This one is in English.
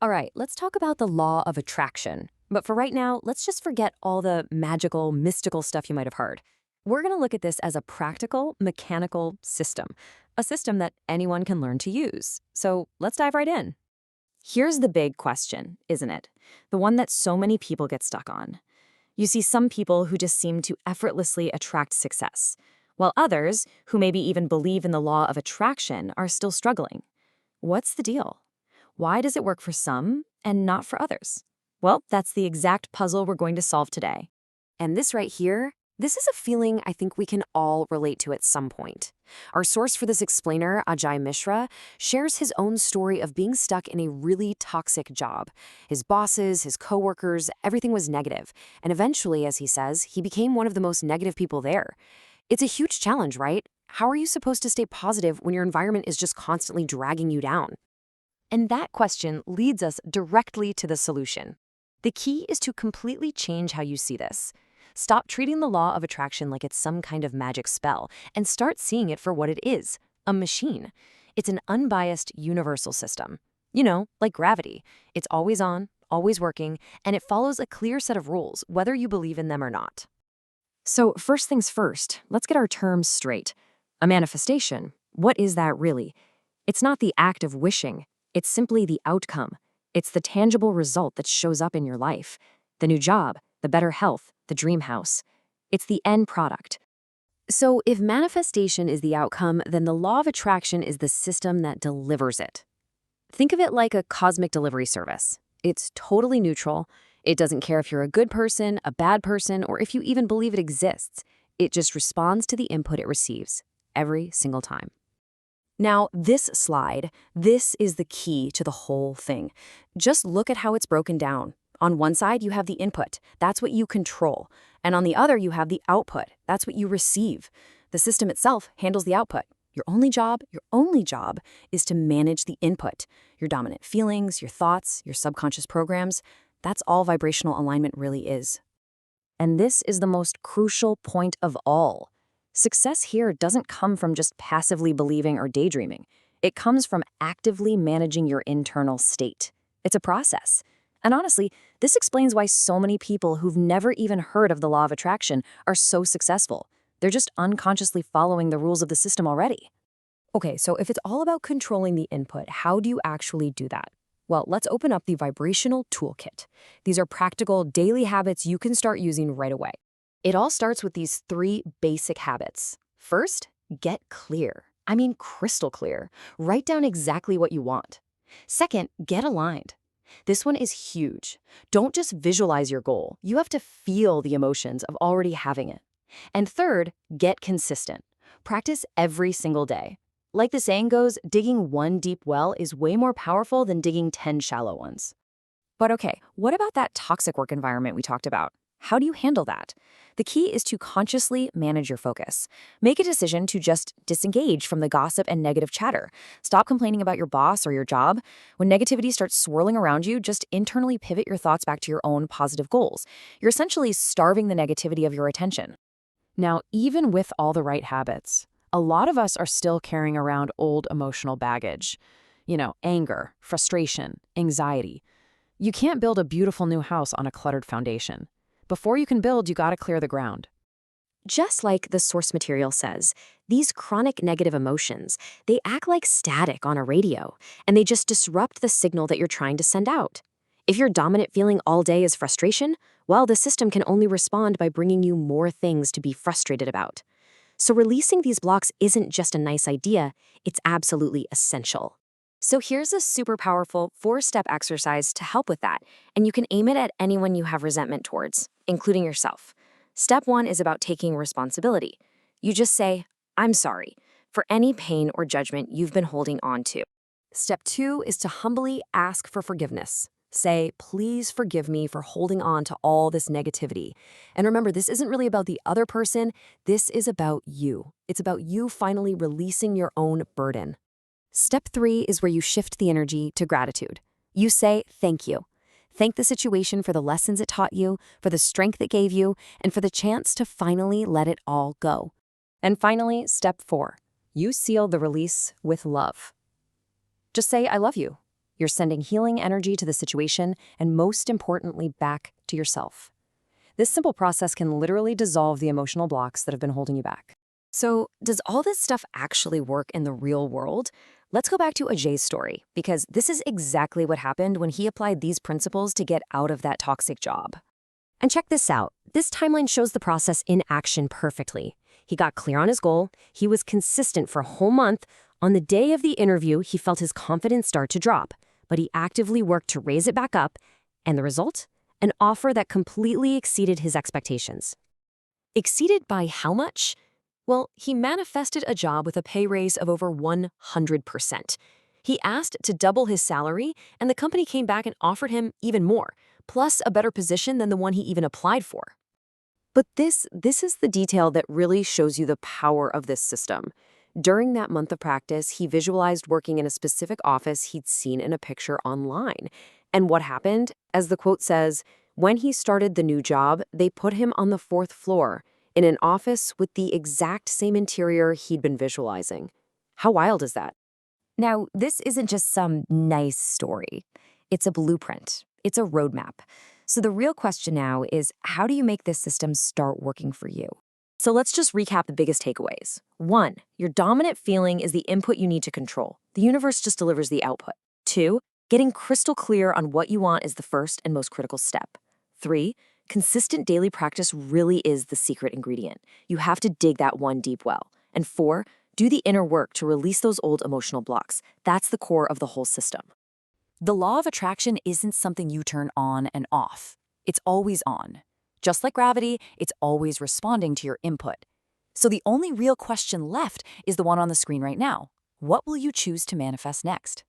All right, let's talk about the law of attraction. But for right now, let's just forget all the magical, mystical stuff you might have heard. We're going to look at this as a practical, mechanical system, a system that anyone can learn to use. So let's dive right in. Here's the big question, isn't it? The one that so many people get stuck on. You see some people who just seem to effortlessly attract success, while others, who maybe even believe in the law of attraction, are still struggling. What's the deal? Why does it work for some and not for others? Well, that's the exact puzzle we're going to solve today. And this right here, this is a feeling I think we can all relate to at some point. Our source for this explainer, Ajay Mishra, shares his own story of being stuck in a really toxic job. His bosses, his coworkers, everything was negative. And eventually, as he says, he became one of the most negative people there. It's a huge challenge, right? How are you supposed to stay positive when your environment is just constantly dragging you down? And that question leads us directly to the solution. The key is to completely change how you see this. Stop treating the law of attraction like it's some kind of magic spell and start seeing it for what it is, a machine. It's an unbiased universal system. You know, like gravity. It's always on, always working, and it follows a clear set of rules, whether you believe in them or not. So first things first, let's get our terms straight. A manifestation, what is that really? It's not the act of wishing. It's simply the outcome. It's the tangible result that shows up in your life. The new job, the better health, the dream house. It's the end product. So if manifestation is the outcome, then the law of attraction is the system that delivers it. Think of it like a cosmic delivery service. It's totally neutral. It doesn't care if you're a good person, a bad person, or if you even believe it exists. It just responds to the input it receives every single time. Now, this slide, this is the key to the whole thing. Just look at how it's broken down. On one side, you have the input. That's what you control. And on the other, you have the output. That's what you receive. The system itself handles the output. Your only job is to manage the input. Your dominant feelings, your thoughts, your subconscious programs. That's all vibrational alignment really is. And this is the most crucial point of all. Success here doesn't come from just passively believing or daydreaming. It comes from actively managing your internal state. It's a process. And honestly, this explains why so many people who've never even heard of the law of attraction are so successful. They're just unconsciously following the rules of the system already. Okay, so if it's all about controlling the input, how do you actually do that? Well, let's open up the vibrational toolkit. These are practical daily habits you can start using right away. It all starts with these 3 basic habits. First, get clear. I mean, crystal clear. Write down exactly what you want. Second, get aligned. This one is huge. Don't just visualize your goal. You have to feel the emotions of already having it. And third, get consistent. Practice every single day. Like the saying goes, digging one deep well is way more powerful than digging 10 shallow ones. But okay, what about that toxic work environment we talked about? How do you handle that? The key is to consciously manage your focus. Make a decision to just disengage from the gossip and negative chatter. Stop complaining about your boss or your job. When negativity starts swirling around you, just internally pivot your thoughts back to your own positive goals. You're essentially starving the negativity of your attention. Now, even with all the right habits, a lot of us are still carrying around old emotional baggage. Anger, frustration, anxiety. You can't build a beautiful new house on a cluttered foundation. Before you can build, you gotta clear the ground. Just like the source material says, these chronic negative emotions, they act like static on a radio, and they just disrupt the signal that you're trying to send out. If your dominant feeling all day is frustration, well, the system can only respond by bringing you more things to be frustrated about. So releasing these blocks isn't just a nice idea, it's absolutely essential. So here's a super powerful 4-step exercise to help with that, and you can aim it at anyone you have resentment towards, including yourself. Step 1 is about taking responsibility. You just say, "I'm sorry," for any pain or judgment you've been holding on to. Step 2 is to humbly ask for forgiveness. Say, "Please forgive me for holding on to all this negativity." And remember, this isn't really about the other person, this is about you. It's about you finally releasing your own burden. Step 3 is where you shift the energy to gratitude. You say, "Thank you." Thank the situation for the lessons it taught you, for the strength it gave you, and for the chance to finally let it all go. And finally, step 4, you seal the release with love. Just say, "I love you." You're sending healing energy to the situation and, most importantly, back to yourself. This simple process can literally dissolve the emotional blocks that have been holding you back. So, does all this stuff actually work in the real world? Let's go back to Ajay's story, because this is exactly what happened when he applied these principles to get out of that toxic job. And check this out. This timeline shows the process in action perfectly. He got clear on his goal. He was consistent for a whole month. On the day of the interview, he felt his confidence start to drop, but he actively worked to raise it back up. And the result? An offer that completely exceeded his expectations. Exceeded by how much? Well, he manifested a job with a pay raise of over 100%. He asked to double his salary, and the company came back and offered him even more, plus a better position than the one he even applied for. But this is the detail that really shows you the power of this system. During that month of practice, he visualized working in a specific office he'd seen in a picture online. And what happened? As the quote says, when he started the new job, they put him on the 4th floor, in an office with the exact same interior he'd been visualizing. How wild is that? Now, this isn't just some nice story. It's a blueprint. It's a roadmap. So the real question now is, how do you make this system start working for you? So let's just recap the biggest takeaways. 1, your dominant feeling is the input you need to control. The universe just delivers the output. 2, getting crystal clear on what you want is the first and most critical step. 3, consistent daily practice really is the secret ingredient. You have to dig that one deep well. And 4, do the inner work to release those old emotional blocks. That's the core of the whole system. The law of attraction isn't something you turn on and off. It's always on. Just like gravity, it's always responding to your input. So the only real question left is the one on the screen right now. What will you choose to manifest next?